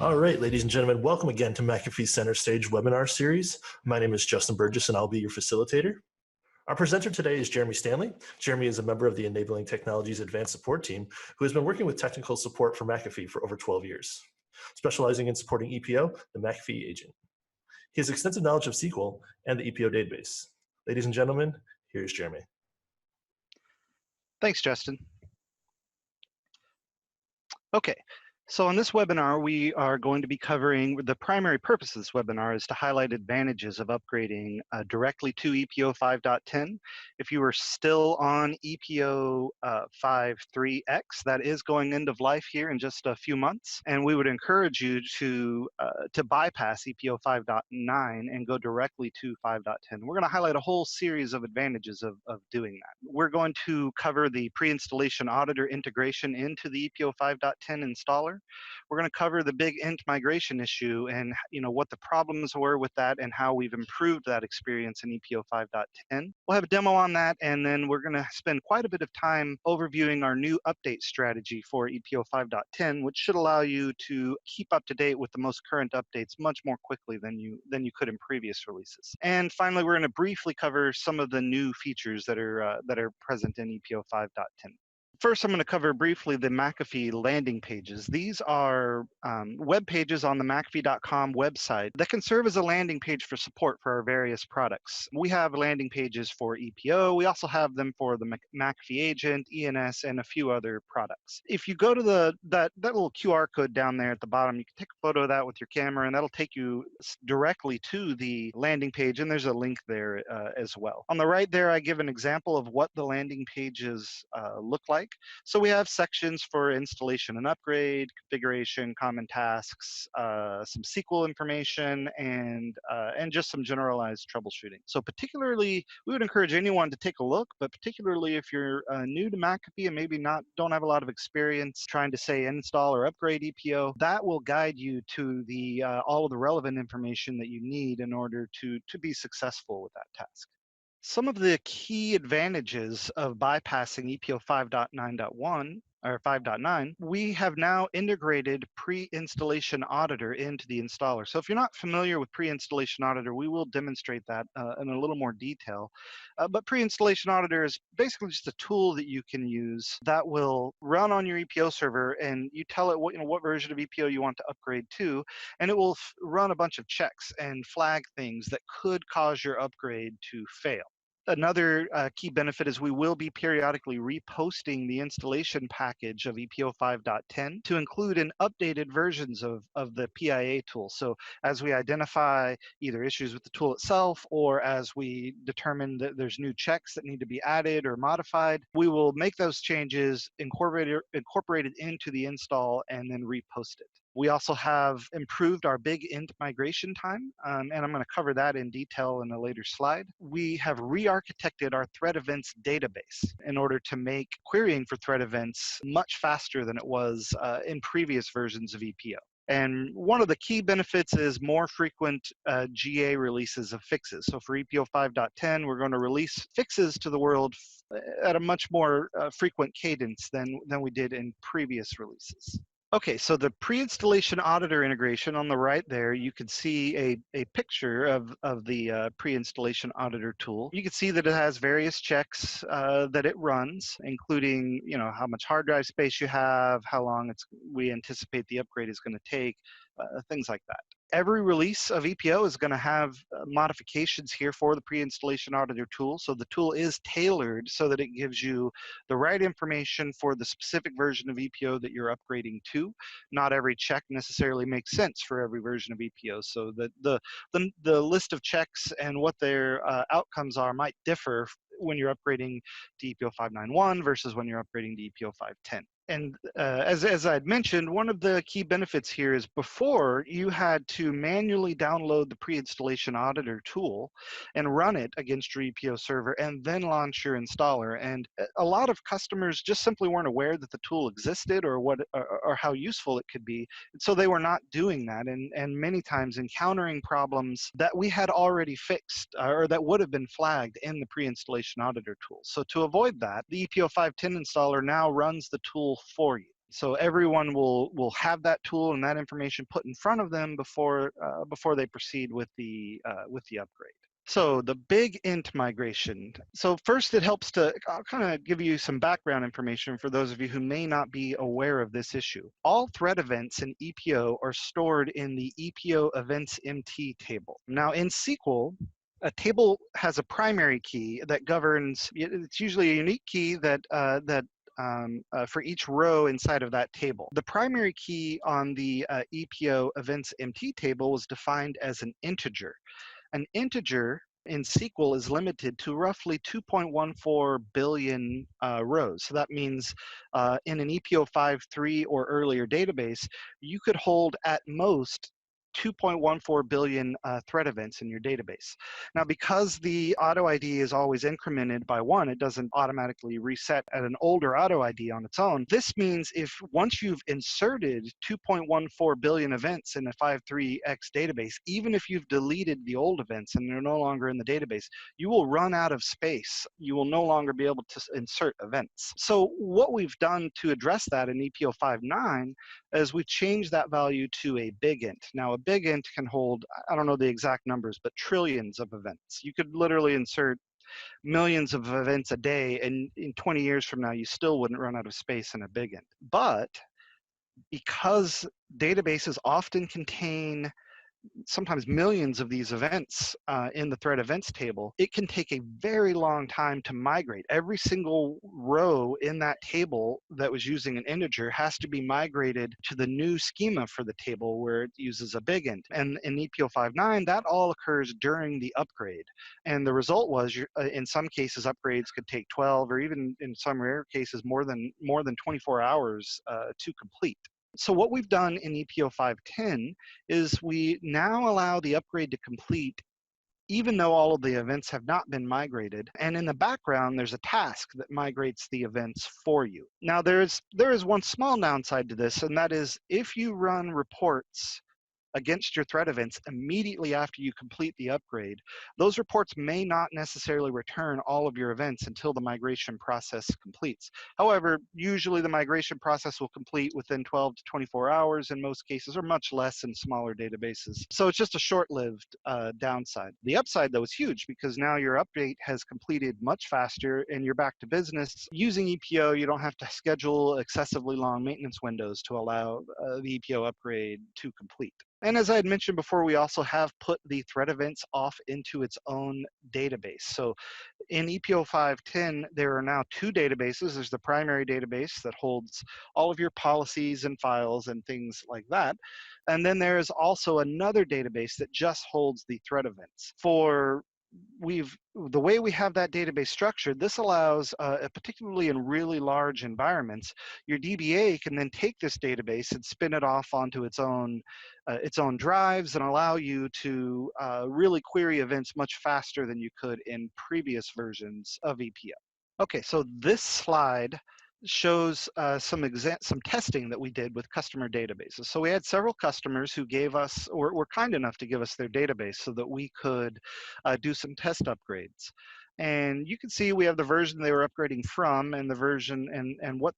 All right, ladies and gentlemen, welcome again to McAfee Center Stage webinar series. My name is Justin Burgess and I'll be your facilitator. Our presenter today is Jeremy Stanley. Jeremy is a member of the Enabling Technologies Advanced Support team who has been working with technical support for McAfee for over 12 years, specializing in supporting EPO, the McAfee agent. He has extensive knowledge of SQL and the EPO database. Ladies and gentlemen, here's Jeremy. Thanks, Justin. Okay, so in this webinar, we are going to be covering the primary purpose of this webinar is to highlight advantages of upgrading directly to ePO 5.10. If you are still on ePO 5.3x, that is going end of life here in just a few months, and we would encourage you to bypass ePO 5.9 and go directly to 5.10. We're going to highlight a whole series of advantages of doing that. We're going to cover the pre-installation auditor integration into the ePO 5.10 installer. We're going to cover the big int migration issue and what the problems were with that and how we've improved that experience in ePO 5.10. We'll have a demo on that, and then we're going to spend quite a bit of time overviewing our new update strategy for ePO 5.10, which should allow you to keep up to date with the most current updates much more quickly than you could in previous releases. And finally, we're going to briefly cover some of the new features that are present in ePO 5.10. First, I'm going to cover briefly the McAfee landing pages. These are web pages on the McAfee.com website that can serve as a landing page for support for our various products. We have landing pages for EPO. We also have them for the McAfee agent, ENS, and a few other products. If you go to that little QR code down there at the bottom, you can take a photo of that with your camera, and that'll take you directly to the landing page, and there's a link there as well. On the right there, I give an example of what the landing pages look like. So we have sections for installation and upgrade, configuration, common tasks, some SQL information, and just some generalized troubleshooting. So particularly, we would encourage anyone to take a look, but particularly if you're new to McAfee and maybe don't have a lot of experience trying to say install or upgrade EPO, that will guide you to the all of the relevant information that you need in order to be successful with that task. Some of the key advantages of bypassing ePO 5.9.1 or 5.9, we have now integrated pre-installation auditor into the installer. So if you're not familiar with pre-installation auditor, we will demonstrate that in a little more detail. But pre-installation auditor is basically just a tool that you can use that will run on your EPO server, and you tell it what version of EPO you want to upgrade to, and it will run a bunch of checks and flag things that could cause your upgrade to fail. Another key benefit is we will be periodically reposting the installation package of ePO 5.10 to include in updated versions of the PIA tool. So as we identify either issues with the tool itself or as we determine that there's new checks that need to be added or modified, we will make those changes, incorporated into the install, and then repost it. We also have improved our big int migration time, and I'm going to cover that in detail in a later slide. We have re-architected our threat events database in order to make querying for threat events much faster than it was in previous versions of EPO. And one of the key benefits is more frequent GA releases of fixes. So for ePO 5.10, we're going to release fixes to the world at a much more frequent cadence than we did in previous releases. Okay, so the pre-installation auditor integration on the right there, you can see a picture of the pre-installation auditor tool. You can see that it has various checks that it runs, including how much hard drive space you have, how long we anticipate the upgrade is going to take, things like that. Every release of EPO is going to have modifications here for the pre-installation auditor tool. So the tool is tailored so that it gives you the right information for the specific version of EPO that you're upgrading to. Not every check necessarily makes sense for every version of EPO. So the list of checks and what their outcomes are might differ when you're upgrading to ePO 5.9.1 versus when you're upgrading to ePO 5.10. And as I'd mentioned, one of the key benefits here is before you had to manually download the pre-installation auditor tool and run it against your EPO server and then launch your installer. And a lot of customers just simply weren't aware that the tool existed or how useful it could be. And so they were not doing that, and many times encountering problems that we had already fixed or that would have been flagged in the pre-installation auditor tool. So to avoid that, the ePO 5.10 installer now runs the tool for you. So everyone will have that tool and that information put in front of them before they proceed with the upgrade. So the big int migration. So first, it helps to kind of give you some background information for those of you who may not be aware of this issue. All thread events in EPO are stored in the EPO events MT table. Now in SQL, a table has a primary key that governs. It's usually a unique key that for each row inside of that table. The primary key on the EPO events MT table was defined as an integer. An integer in SQL is limited to roughly 2.14 billion rows. So that means in an EPO 5.3 or earlier database, you could hold at most 2.14 billion thread events in your database. Now, because the auto ID is always incremented by 1, it doesn't automatically reset at an older auto ID on its own. This means if once you've inserted 2.14 billion events in a 5.3x database, even if you've deleted the old events and they're no longer in the database, you will run out of space. You will no longer be able to insert events. So what we've done to address that in EPO 5.9 is we've changed that value to a big int. Now, a big int can hold, I don't know the exact numbers, but trillions of events. You could literally insert millions of events a day, and in 20 years from now, you still wouldn't run out of space in a big int. But because databases often contain sometimes millions of these events in the thread events table, it can take a very long time to migrate. Every single row in that table that was using an integer has to be migrated to the new schema for the table where it uses a big int. And in EPO 5.9, that all occurs during the upgrade. And the result was, in some cases, upgrades could take 12 or even in some rare cases more than 24 hours to complete. So what we've done in ePO 5.10 is we now allow the upgrade to complete even though all of the events have not been migrated. And in the background, there's a task that migrates the events for you. Now, there is one small downside to this, and that is if you run reports against your thread events immediately after you complete the upgrade, those reports may not necessarily return all of your events until the migration process completes. However, usually the migration process will complete within 12 to 24 hours in most cases, or much less in smaller databases. So it's just a short-lived downside. The upside, though, is huge because now your update has completed much faster and you're back to business. Using EPO, you don't have to schedule excessively long maintenance windows to allow the EPO upgrade to complete. And as I had mentioned before, we also have put the thread events off into its own database. So in EPO 5.10, there are now 2 databases. There's the primary database that holds all of your policies and files and things like that. And then there is also another database that just holds the thread events. The way we have that database structured, this allows, particularly in really large environments, your DBA can then take this database and spin it off onto its own drives and allow you to really query events much faster than you could in previous versions of EPO. Okay, so this slide shows some testing that we did with customer databases. So we had several customers who gave us, or were kind enough to give us their database so that we could do some test upgrades. And you can see we have the version they were upgrading from and the version and what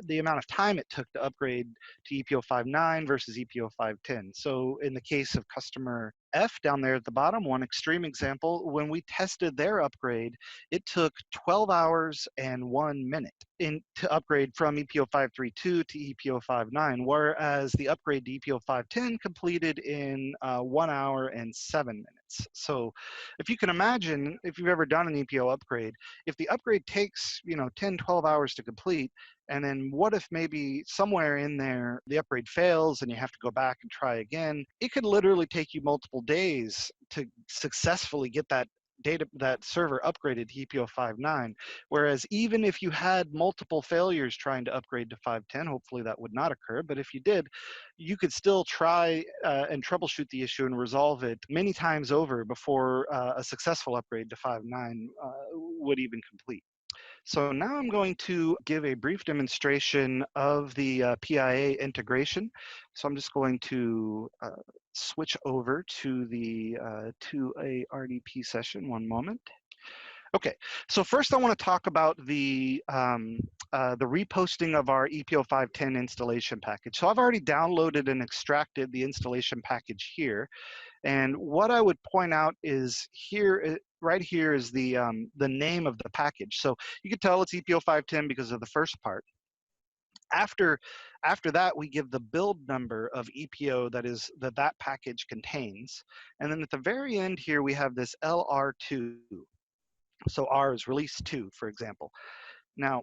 the amount of time it took to upgrade to EPO 5.9 versus EPO 5.10. So in the case of customer F down there at the bottom, one extreme example, when we tested their upgrade, it took 12 hours and 1 minute to upgrade from EPO 5.32 to EPO 5.9, whereas the upgrade to EPO 5.10 completed in 1 hour and 7 minutes. So if you can imagine, if you've ever done an EPO upgrade, if the upgrade takes 10, 12 hours to complete, and then what if maybe somewhere in there the upgrade fails and you have to go back and try again? It could literally take you multiple days to successfully get that server upgraded to EPO 5.9. Whereas even if you had multiple failures trying to upgrade to 5.10, hopefully that would not occur, but if you did, you could still try and troubleshoot the issue and resolve it many times over before a successful upgrade to 5.9 would even complete. So now I'm going to give a brief demonstration of the PIA integration. So I'm just going to switch over to a RDP session. One moment. Okay, so first I want to talk about the reposting of our ePO 5.10 installation package. So I've already downloaded and extracted the installation package here, and what I would point out is here, right here is the name of the package. So you can tell it's ePO 5.10 because of the first part. After that, we give the build number of ePO that package contains, and then at the very end here we have this LR2. So R is release 2, for example. Now,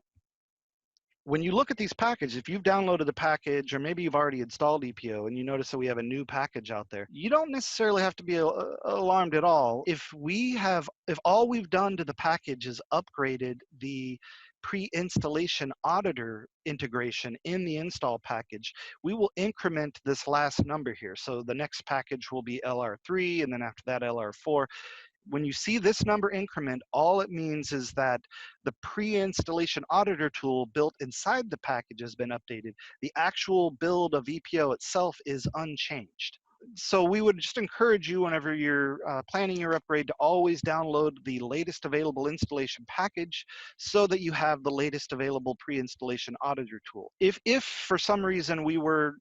when you look at these packages, if you've downloaded the package, or maybe you've already installed ePO and you notice that we have a new package out there, you don't necessarily have to be alarmed at all. If all we've done to the package is upgraded the pre-installation auditor integration in the install package, we will increment this last number here. So the next package will be LR3, and then after that LR4. When you see this number increment, all it means is that the pre-installation auditor tool built inside the package has been updated. The actual build of ePO itself is unchanged. So we would just encourage you, whenever you're planning your upgrade, to always download the latest available installation package so that you have the latest available pre-installation auditor tool. If for some reason we were,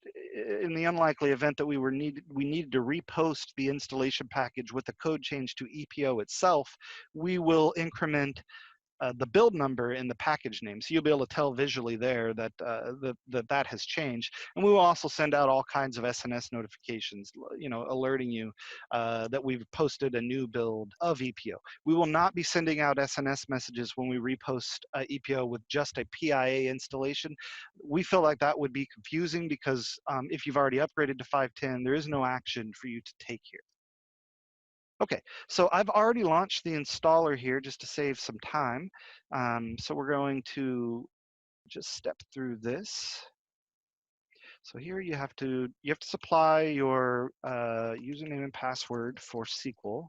in the unlikely event that we needed to repost the installation package with the code change to ePO itself, we will increment the build number in the package name. So you'll be able to tell visually there that that has changed. And we will also send out all kinds of SNS notifications, alerting you that we've posted a new build of ePO. We will not be sending out SNS messages when we repost ePO with just a PIA installation. We feel like that would be confusing because if you've already upgraded to 5.10, there is no action for you to take here. Okay, so I've already launched the installer here just to save some time. So we're going to just step through this. So here you have to supply your username and password for SQL.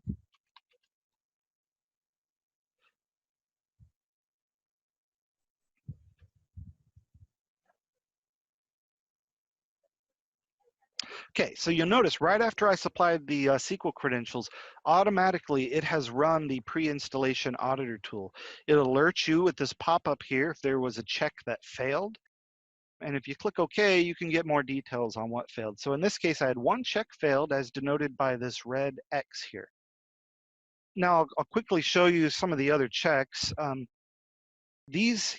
Okay, so you'll notice right after I supplied the SQL credentials, automatically it has run the pre-installation auditor tool. It alerts you with this pop-up here if there was a check that failed. And if you click OK, you can get more details on what failed. So in this case, I had one check failed, as denoted by this red X here. Now, I'll quickly show you some of the other checks. These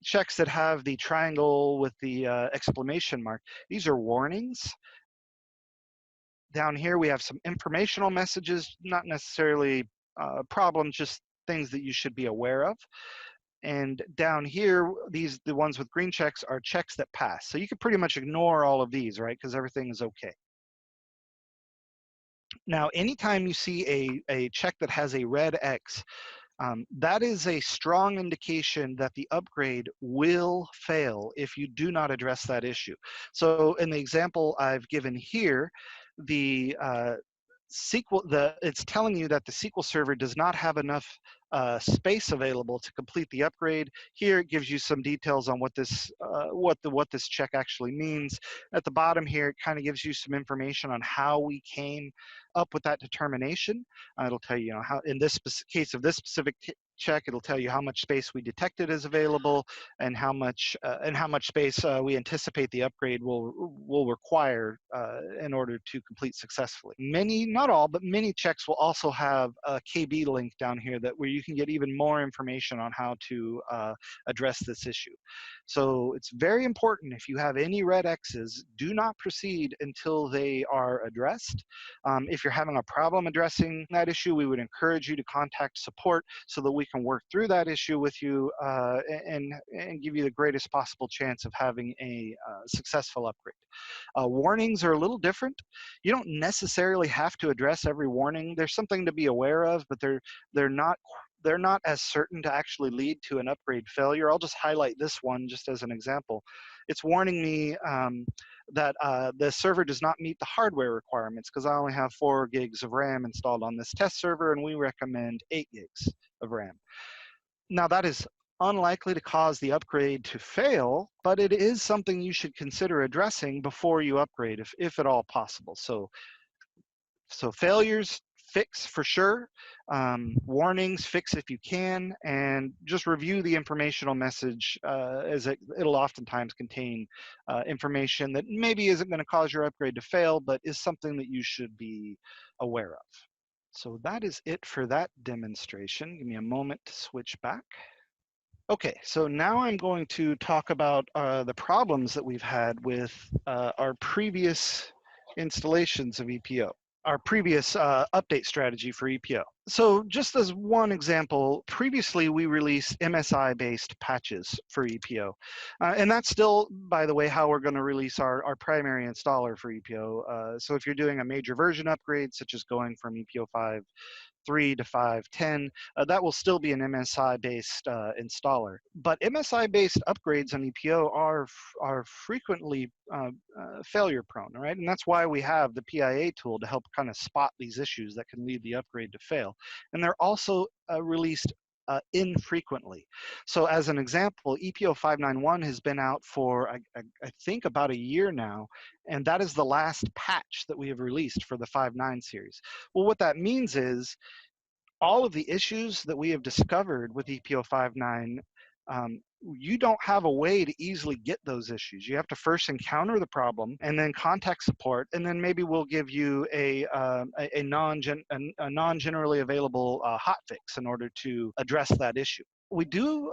checks that have the triangle with the exclamation mark, these are warnings. Down here, we have some informational messages, not necessarily problems, just things that you should be aware of. And down here, the ones with green checks are checks that pass. So you could pretty much ignore all of these, right? Because everything is okay. Now, anytime you see a check that has a red X, that is a strong indication that the upgrade will fail if you do not address that issue. So in the example I've given here, the it's telling you that the SQL Server does not have enough space available to complete the upgrade. Here it gives you some details on what this check actually means. At the bottom here, it kind of gives you some information on how we came up with that determination. It'll tell you, how in this case of this specific check, it'll tell you how much space we detected is available and how much space we anticipate the upgrade will require in order to complete successfully. Many, not all, but many checks will also have a KB link down here where you can get even more information on how to address this issue. So it's very important, if you have any red X's, do not proceed until they are addressed. If you're having a problem addressing that issue, we would encourage you to contact support so that we can work through that issue with you and give you the greatest possible chance of having a successful upgrade. Warnings are a little different. You don't necessarily have to address every warning. There's something to be aware of, but they're not as certain to actually lead to an upgrade failure. I'll just highlight this one just as an example. It's warning me that the server does not meet the hardware requirements because I only have 4 gigs of RAM installed on this test server, and we recommend 8 gigs of RAM. Now, that is unlikely to cause the upgrade to fail, but it is something you should consider addressing before you upgrade, if at all possible. So failures fix for sure, warnings, fix if you can, and just review the informational message as it'll oftentimes contain information that maybe isn't going to cause your upgrade to fail, but is something that you should be aware of. So that is it for that demonstration. Give me a moment to switch back. Okay, so now I'm going to talk about the problems that we've had with our previous installations of ePO, our previous update strategy for ePO. So just as one example, previously we released MSI-based patches for ePO. And that's still, by the way, how we're going to release our primary installer for ePO. So if you're doing a major version upgrade, such as going from ePO 5.3 to 5.10, that will still be an MSI-based installer. But MSI-based upgrades on ePO are frequently failure-prone, right? And that's why we have the PIA tool to help kind of spot these issues that can lead the upgrade to fail. And they're also released infrequently. So as an example, ePO 5.91 has been out for, I think, about a year now, and that is the last patch that we have released for the 5.9 series. Well, what that means is all of the issues that we have discovered with ePO 5.9, you don't have a way to easily get those issues. You have to first encounter the problem and then contact support, and then maybe we'll give you a non-generally available hotfix in order to address that issue. We do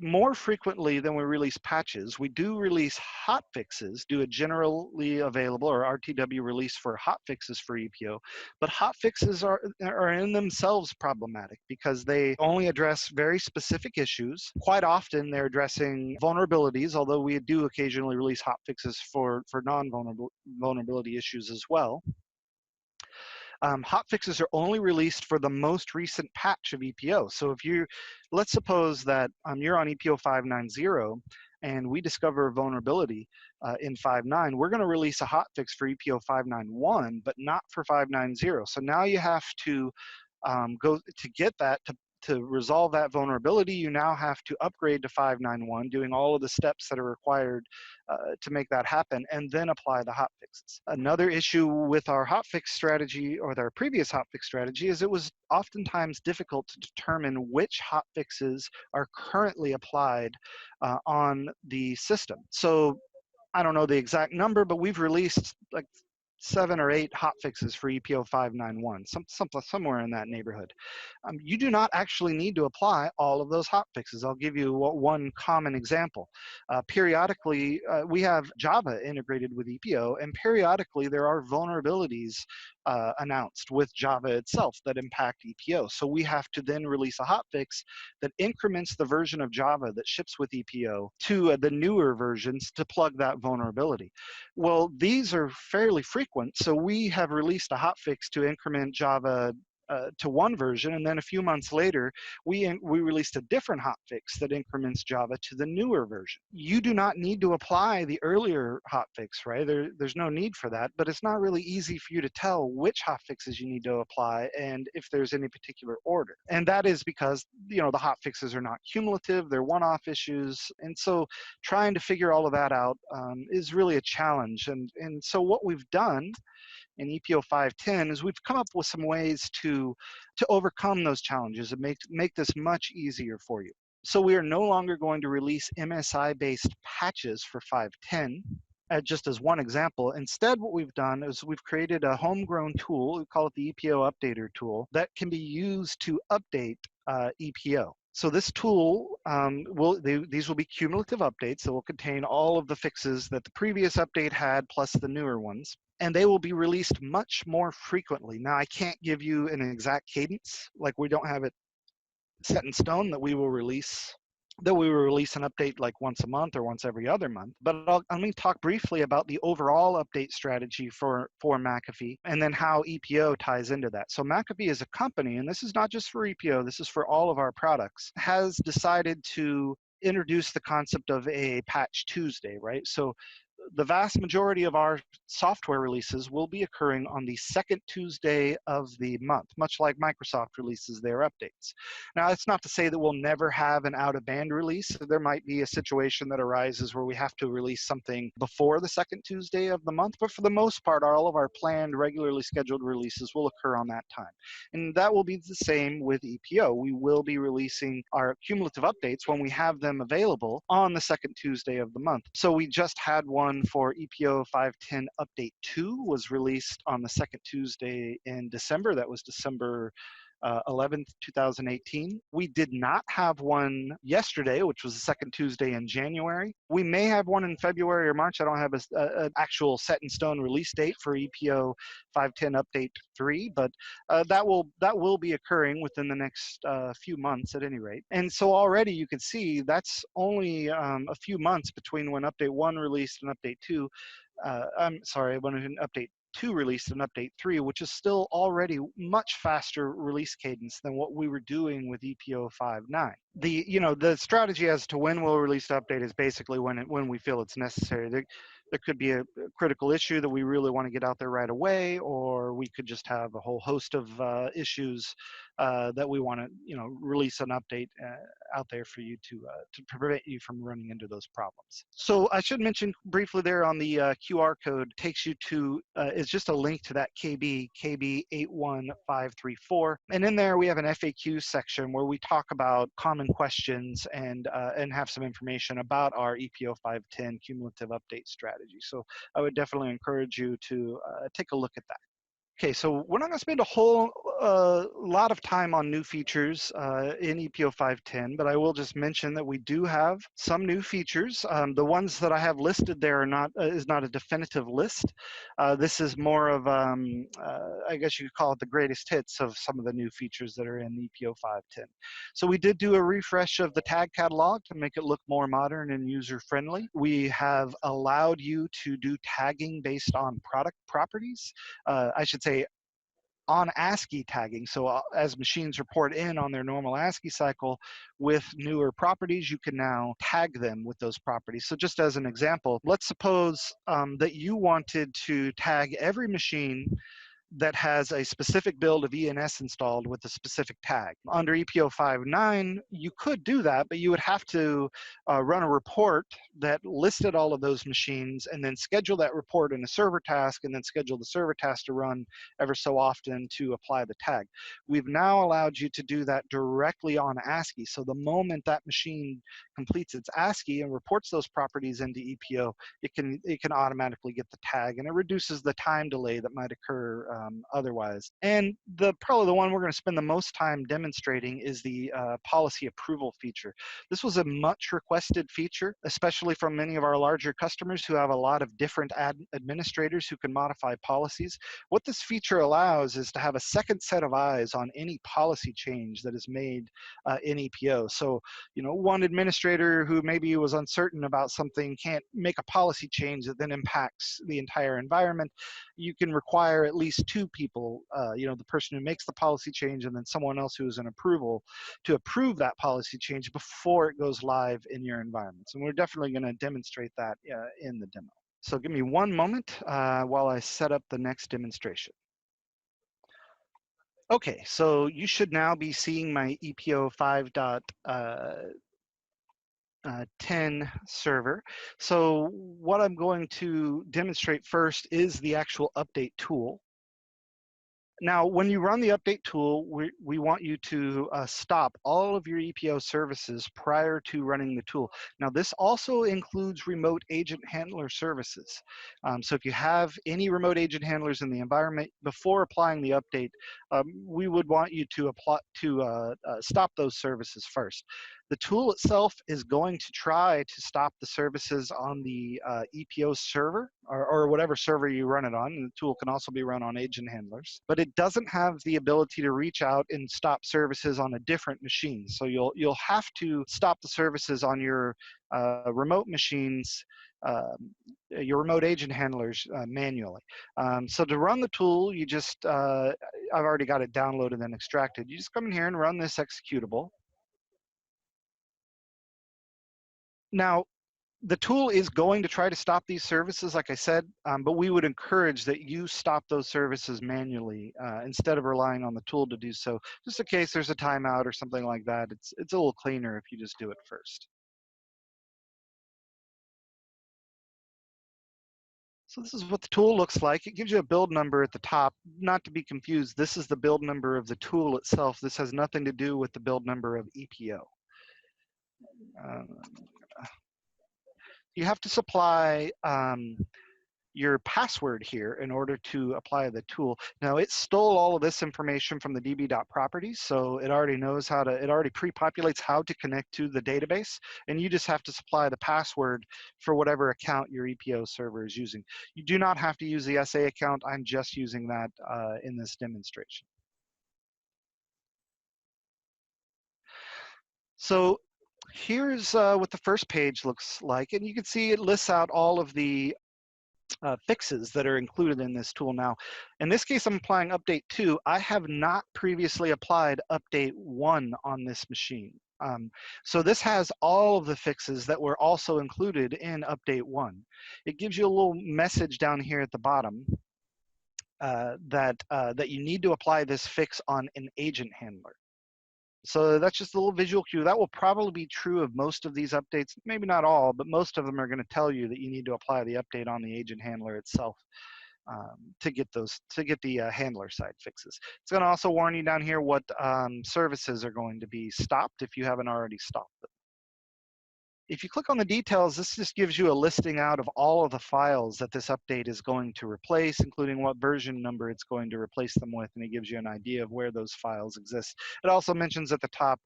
more frequently than we release patches, we do release hot fixes, do a generally available or RTW release for hot fixes for ePO, but hot fixes are in themselves problematic because they only address very specific issues. Quite often they're addressing vulnerabilities, although we do occasionally release hot fixes for non-vulnerability issues as well. Hotfixes are only released for the most recent patch of ePO. So if let's suppose that you're on ePO 5.90 and we discover a vulnerability in 5.9, we're going to release a hotfix for ePO 5.91, but not for 5.90. So now you have to go to get that to resolve that vulnerability. You now have to upgrade to 5.91, doing all of the steps that are required to make that happen, and then apply the hotfixes. Another issue with our hotfix strategy, or our previous hotfix strategy, is it was oftentimes difficult to determine which hotfixes are currently applied on the system. So I don't know the exact number, but we've released like 7 or 8 hotfixes for ePO 5.91, somewhere in that neighborhood. You do not actually need to apply all of those hotfixes. I'll give you one common example. Periodically, we have Java integrated with ePO, and periodically there are vulnerabilities announced with Java itself that impact ePO. So we have to then release a hotfix that increments the version of Java that ships with ePO to the newer versions to plug that vulnerability. Well, these are fairly frequent, so we have released a hotfix to increment Java to one version, and then a few months later, we released a different hotfix that increments Java to the newer version. You do not need to apply the earlier hotfix, right? There's no need for that, but it's not really easy for you to tell which hotfixes you need to apply and if there's any particular order. And that is because, the hotfixes are not cumulative, they're one-off issues, and so trying to figure all of that out is really a challenge. And so what we've done in ePO 5.10 is we've come up with some ways to overcome those challenges and make this much easier for you. So we are no longer going to release MSI-based patches for 5.10. Just as one example, instead what we've done is we've created a homegrown tool, we call it the ePO Updater tool, that can be used to update ePO. So this tool, these will be cumulative updates that will contain all of the fixes that the previous update had plus the newer ones, and they will be released much more frequently. Now, I can't give you an exact cadence, like we don't have it set in stone that we will release an update like once a month or once every other month. But let me talk briefly about the overall update strategy for McAfee and then how ePO ties into that. So McAfee as a company, and this is not just for ePO, this is for all of our products, has decided to introduce the concept of a Patch Tuesday, right? So the vast majority of our software releases will be occurring on the second Tuesday of the month, much like Microsoft releases their updates. Now, that's not to say that we'll never have an out-of-band release. There might be a situation that arises where we have to release something before the second Tuesday of the month, but for the most part, all of our planned, regularly scheduled releases will occur on that time. And that will be the same with EPO. We will be releasing our cumulative updates when we have them available on the second Tuesday of the month. So we just had one for ePO 5.10 Update 2 was released on the second Tuesday in December. That was December 11th, 2018. We did not have one yesterday, which was the second Tuesday in January. We may have one in February or March. I don't have an actual set in stone release date for ePO 5.10 Update 3, but that will be occurring within the next few months at any rate. And so already you can see that's only a few months between when Update 1 released and Update 2. I'm sorry, when Update 2 released and Update 3, which is still already much faster release cadence than what we were doing with ePO 5.9. The strategy as to when we'll release the update is basically when we feel it's necessary. There could be a critical issue that we really want to get out there right away, or we could just have a whole host of issues that we want to release an update out there for you to prevent you from running into those problems. So I should mention briefly there on the QR code takes you to is just a link to that KB 81534, and in there we have an FAQ section where we talk about common questions and have some information about our ePO 5.10 cumulative update strategy. So I would definitely encourage you to take a look at that. Okay, so we're not going to spend a whole lot of time on new features in ePO 5.10, but I will just mention that we do have some new features. The ones that I have listed there are not is not a definitive list. This is more of, I guess you could call it the greatest hits of some of the new features that are in ePO 5.10. So we did do a refresh of the tag catalog to make it look more modern and user-friendly. We have allowed you to do tagging based on product properties. I should say on ASCII tagging. So as machines report in on their normal ASCII cycle with newer properties, you can now tag them with those properties. So just as an example, let's suppose that you wanted to tag every machine that has a specific build of ENS installed with a specific tag. Under ePO 5.9, you could do that, but you would have to run a report that listed all of those machines and then schedule that report in a server task and then schedule the server task to run ever so often to apply the tag. We've now allowed you to do that directly on ASCII. So the moment that machine completes its ASCII and reports those properties into ePO, it can automatically get the tag, and it reduces the time delay that might occur otherwise. And probably the one we're going to spend the most time demonstrating is the policy approval feature. This was a much requested feature, especially from many of our larger customers who have a lot of different administrators who can modify policies. What this feature allows is to have a second set of eyes on any policy change that is made in ePO. So, one administrator who maybe was uncertain about something can't make a policy change that then impacts the entire environment. You can require at least two people, the person who makes the policy change and then someone else who is in approval to approve that policy change before it goes live in your environments. And we're definitely going to demonstrate that in the demo. So give me one moment while I set up the next demonstration. Okay, so you should now be seeing my ePO 5.10 server. So what I'm going to demonstrate first is the actual update tool. Now, when you run the update tool, we want you to stop all of your ePO services prior to running the tool. Now, this also includes remote agent handler services. So if you have any remote agent handlers in the environment, before applying the update, we would want you to stop those services first. The tool itself is going to try to stop the services on the ePO server or whatever server you run it on. And the tool can also be run on agent handlers, but it doesn't have the ability to reach out and stop services on a different machine. So you'll have to stop the services on your remote machines, your remote agent handlers manually. So to run the tool, you just, I've already got it downloaded and extracted. You just come in here and run this executable. Now, The tool is going to try to stop these services, like I said, but we would encourage that you stop those services manually instead of relying on the tool to do so. Just in case there's a timeout or something like that, it's a little cleaner if you just do it first. So this is what the tool looks like. It gives you a build number at the top. Not to be confused, this is the build number of the tool itself. This has nothing to do with the build number of EPO. You have to supply your password here in order to apply the tool. Now it stole all of this information from the db.properties, so it already knows how to, it already pre-populates how to connect to the database, and you just have to supply the password for whatever account your EPO server is using. You do not have to use the SA account. I'm just using that in this demonstration. So here's what the first page looks like, and you can see it lists out all of the fixes that are included in this tool now. In this case, I'm applying update 2. I have not previously applied update 1 on this machine. So this has all of the fixes that were also included in update 1. It gives you a little message down here at the bottom that you need to apply this fix on an agent handler. So that's just a little visual cue. That will probably be true of most of these updates, maybe not all, but most of them are going to tell you that you need to apply the update on the agent handler itself to get the handler side fixes. It's going to also warn you down here what services are going to be stopped if you haven't already stopped them. If you click on the details, this just gives you a listing out of all of the files that this update is going to replace, including what version number it's going to replace them with, and it gives you an idea of where those files exist. It also mentions at the top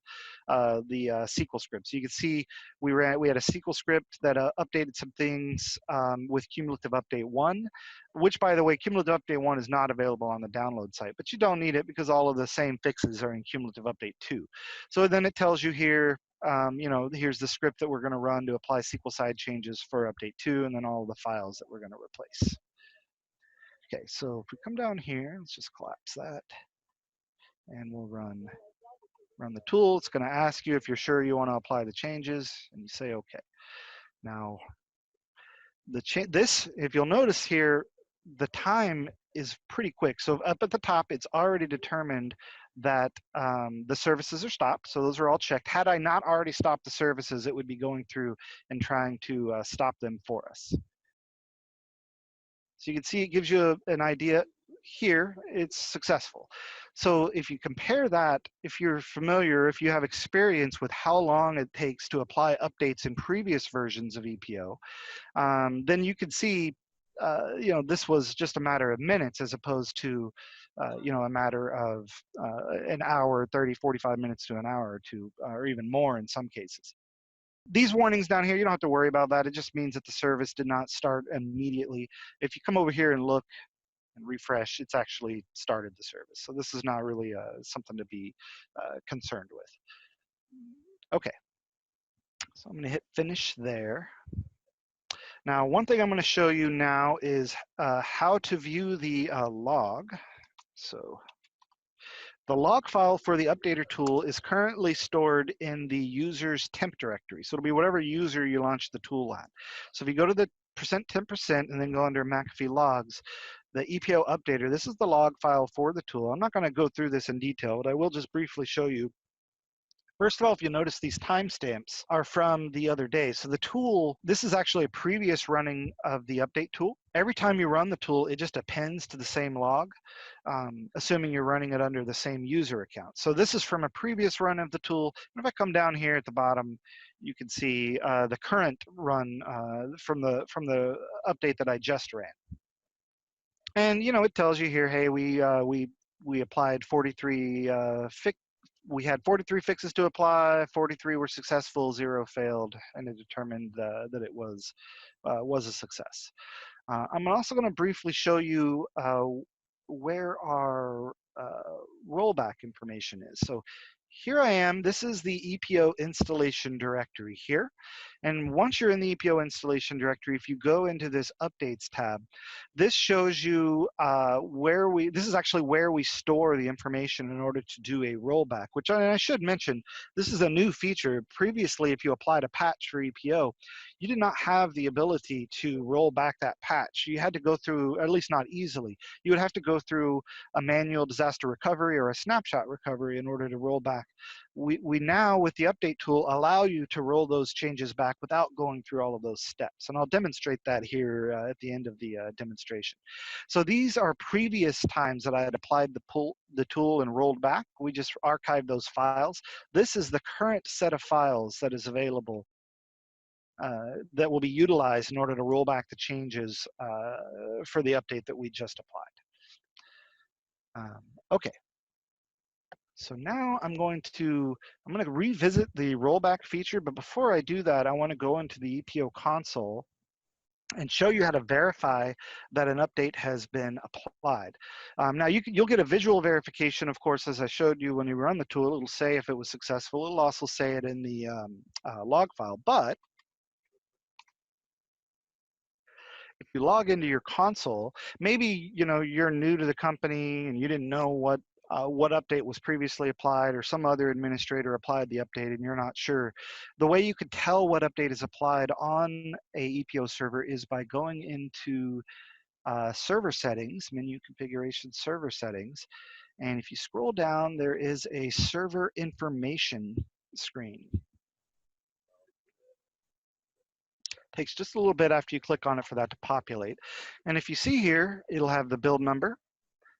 the SQL script. So you can see we had a SQL script that updated some things with Cumulative Update 1, which, by the way, Cumulative Update 1 is not available on the download site, but you don't need it because all of the same fixes are in Cumulative Update 2. So then it tells you here, here's the script that we're going to run to apply SQL side changes for update 2, and then all the files that we're going to replace. Okay, so if we come down here, let's just collapse that, and we'll run the tool. It's going to ask you if you're sure you want to apply the changes, and you say okay. Now, if you'll notice here, the time is pretty quick. So up at the top, it's already determined that the services are stopped. So those are all checked. Had I not already stopped the services, it would be going through and trying to stop them for us. So you can see it gives you an idea. Here, it's successful. So if you compare that, if you're familiar, if you have experience with how long it takes to apply updates in previous versions of EPO, then you can see, this was just a matter of minutes as opposed to, a matter of an hour, 30, 45 minutes to an hour or two, or even more in some cases. These warnings down here, you don't have to worry about that. It just means that the service did not start immediately. If you come over here and look and refresh, it's actually started the service. So this is not really something to be concerned with. Okay, so I'm going to hit finish there. Now, one thing I'm going to show you now is how to view the log. So the log file for the updater tool is currently stored in the user's temp directory. So it'll be whatever user you launch the tool at. So if you go to the %10% and then go under McAfee logs, the EPO updater, this is the log file for the tool. I'm not going to go through this in detail, but I will just briefly show you. First of all, if you notice, these timestamps are from the other day. So the tool, this is actually a previous running of the update tool. Every time you run the tool, it just appends to the same log, assuming you're running it under the same user account. So this is from a previous run of the tool. And if I come down here at the bottom, you can see the current run from the update that I just ran. And it tells you here, hey, we applied 43 we had 43 fixes to apply, 43 were successful, 0 failed, and it determined that it was a success. I'm also going to briefly show you where our rollback information is. So here I am. This is the EPO installation directory here. And once you're in the EPO installation directory, if you go into this updates tab, this shows you this is actually where we store the information in order to do a rollback, which I should mention, this is a new feature. Previously, if you applied a patch for EPO, you did not have the ability to roll back that patch. You had to go through, at least not easily, you would have to go through a manual disaster recovery or a snapshot recovery in order to roll back. We now, with the update tool, allow you to roll those changes back without going through all of those steps. And I'll demonstrate that here at the end of the demonstration. So these are previous times that I had applied the tool and rolled back. We just archived those files. This is the current set of files that is available that will be utilized in order to roll back the changes for the update that we just applied. Okay. So now I'm going to revisit the rollback feature, but before I do that, I want to go into the EPO console and show you how to verify that an update has been applied. Now you'll get a visual verification, of course, as I showed you when you run the tool. It'll say if it was successful. It'll also say it in the log file. But if you log into your console, maybe you're new to the company and you didn't know what update was previously applied, or some other administrator applied the update and you're not sure. The way you could tell what update is applied on a EPO server is by going into server settings, menu configuration, server settings. And if you scroll down, there is a server information screen. Takes just a little bit after you click on it for that to populate. And if you see here, it'll have the build number,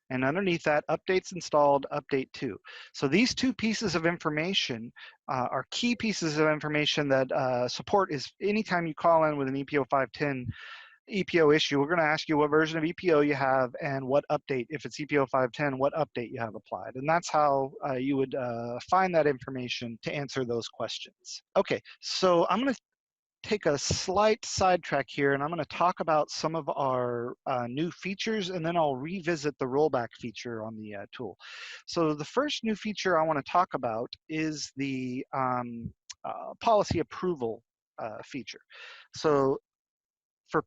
and underneath that, updates installed, update 2. So these two pieces of information are key pieces of information that support is anytime you call in with an EPO 5.10 EPO issue, we're going to ask you what version of EPO you have and what update, if it's EPO 5.10, what update you have applied. And that's how you would find that information to answer those questions. Okay, so I'm going to take a slight sidetrack here, and I'm going to talk about some of our new features, and then I'll revisit the rollback feature on the tool. So the first new feature I want to talk about is the policy approval feature. So for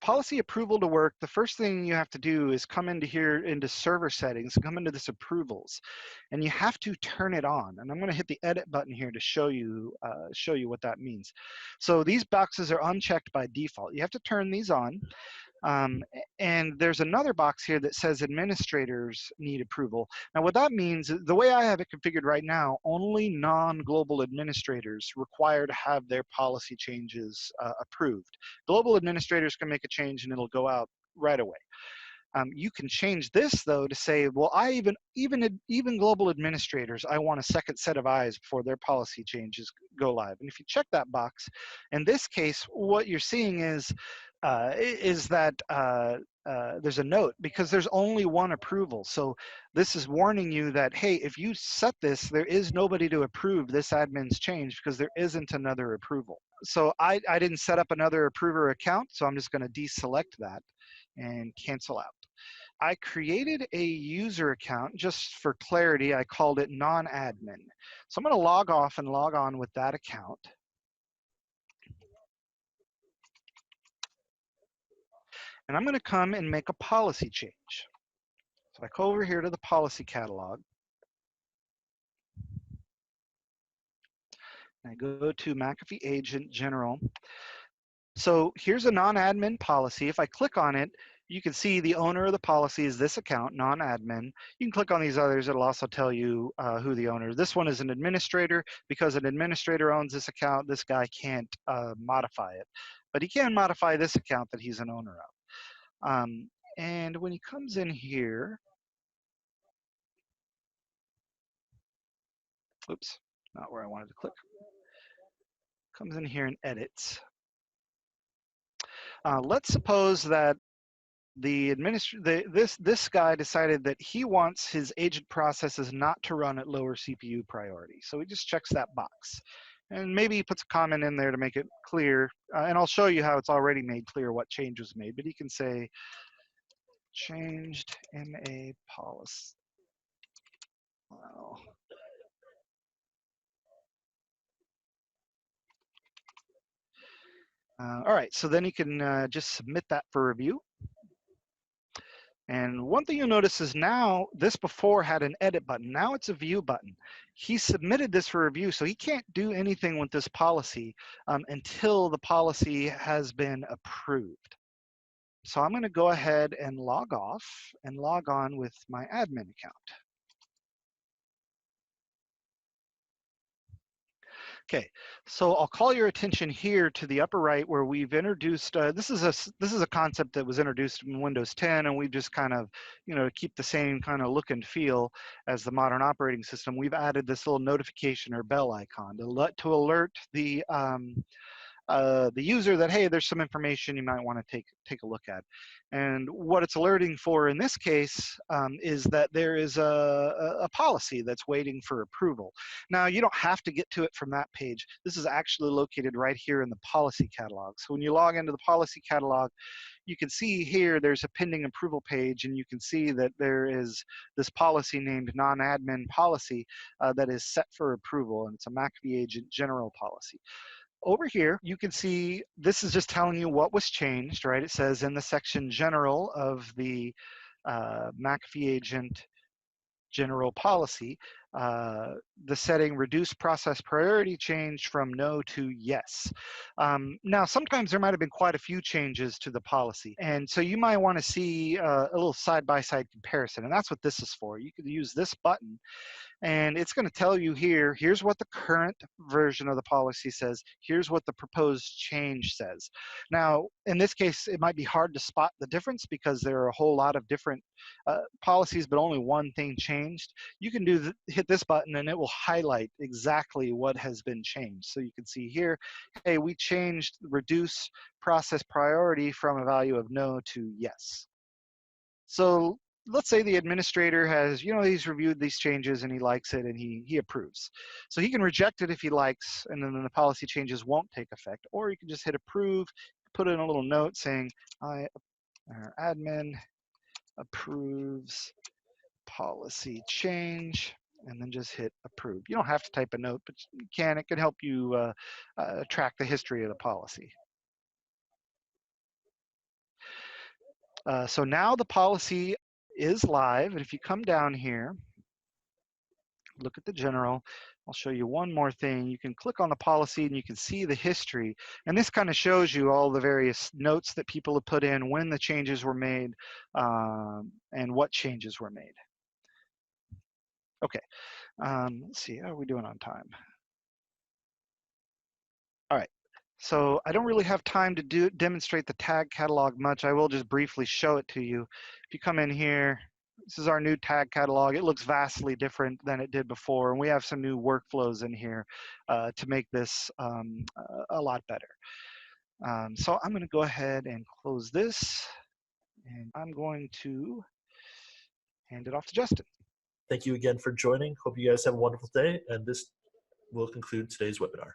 policy approval to work, the first thing you have to do is come into here into server settings, come into this approvals, and you have to turn it on. And I'm going to hit the edit button here to show you what that means. So these boxes are unchecked by default. You have to turn these on. And there's another box here that says administrators need approval. Now what that means, the way I have it configured right now, only non-global administrators require to have their policy changes approved. Global administrators can make a change and it'll go out right away. You can change this though to say, well, even global administrators, I want a second set of eyes before their policy changes go live. And if you check that box, in this case, what you're seeing is that there's a note because there's only one approval. So this is warning you that, hey, if you set this, there is nobody to approve this admin's change because there isn't another approval. So I didn't set up another approver account, so I'm just going to deselect that and cancel out. I created a user account just for clarity. I called it non-admin. So I'm going to log off and log on with that account. And I'm going to come and make a policy change. So I go over here to the policy catalog. And I go to McAfee Agent General. So here's a non-admin policy. If I click on it, you can see the owner of the policy is this account, non-admin. You can click on these others. It'll also tell you who the owner is. This one is an administrator. Because an administrator owns this account, this guy can't modify it. But he can modify this account that he's an owner of. And when he comes in here, oops, not where I wanted to click. Comes in here and edits. Let's suppose that this guy decided that he wants his agent processes not to run at lower CPU priority. So he just checks that box. And maybe he puts a comment in there to make it clear. And I'll show you how it's already made clear what change was made. But he can say, changed MA policy. Well, All right, so then you can just submit that for review. And one thing you'll notice is now this before had an edit button. Now it's a view button. He submitted this for review, so he can't do anything with this policy until the policy has been approved. So I'm going to go ahead and log off and log on with my admin account. Okay, so I'll call your attention here to the upper right where we've introduced, this is a concept that was introduced in Windows 10, and we've just kind of, keep the same kind of look and feel as the modern operating system. We've added this little notification or bell icon to alert the user that, hey, there's some information you might want to take a look at. And what it's alerting for in this case is that there is a policy that's waiting for approval. Now, you don't have to get to it from that page. This is actually located right here in the policy catalog. So when you log into the policy catalog, you can see here there's a pending approval page, and you can see that there is this policy named non-admin policy that is set for approval, and it's a McAfee agent general policy. Over here, you can see this is just telling you what was changed, right? It says in the section general of the McAfee agent general policy, the setting reduce process priority changed from no to yes. Now, sometimes there might have been quite a few changes to the policy, and so you might want to see a little side-by-side comparison, and that's what this is for. You could use this button, and it's going to tell you here, here's what the current version of the policy says, here's what the proposed change says. Now, in this case, it might be hard to spot the difference because there are a whole lot of different policies, but only one thing changed. You can hit this button and it will highlight exactly what has been changed. So you can see here, hey, we changed reduce process priority from a value of no to yes. So let's say the administrator has, he's reviewed these changes and he likes it and he approves. So he can reject it if he likes, and then the policy changes won't take effect. Or you can just hit approve, put in a little note saying, admin approves policy change, and then just hit approve. You don't have to type a note, but you can. It can help you track the history of the policy. So now the policy is live, and if you come down here, look at the general, I'll show you one more thing. You can click on the policy and you can see the history, and this kind of shows you all the various notes that people have put in, when the changes were made, and what changes were made. Okay, let's see, how are we doing on time? All right. So I don't really have time to demonstrate the tag catalog much. I will just briefly show it to you. If you come in here, this is our new tag catalog. It looks vastly different than it did before, and we have some new workflows in here to make this a lot better. So I'm going to go ahead and close this, and I'm going to hand it off to Justin. Thank you again for joining. Hope you guys have a wonderful day, and this will conclude today's webinar.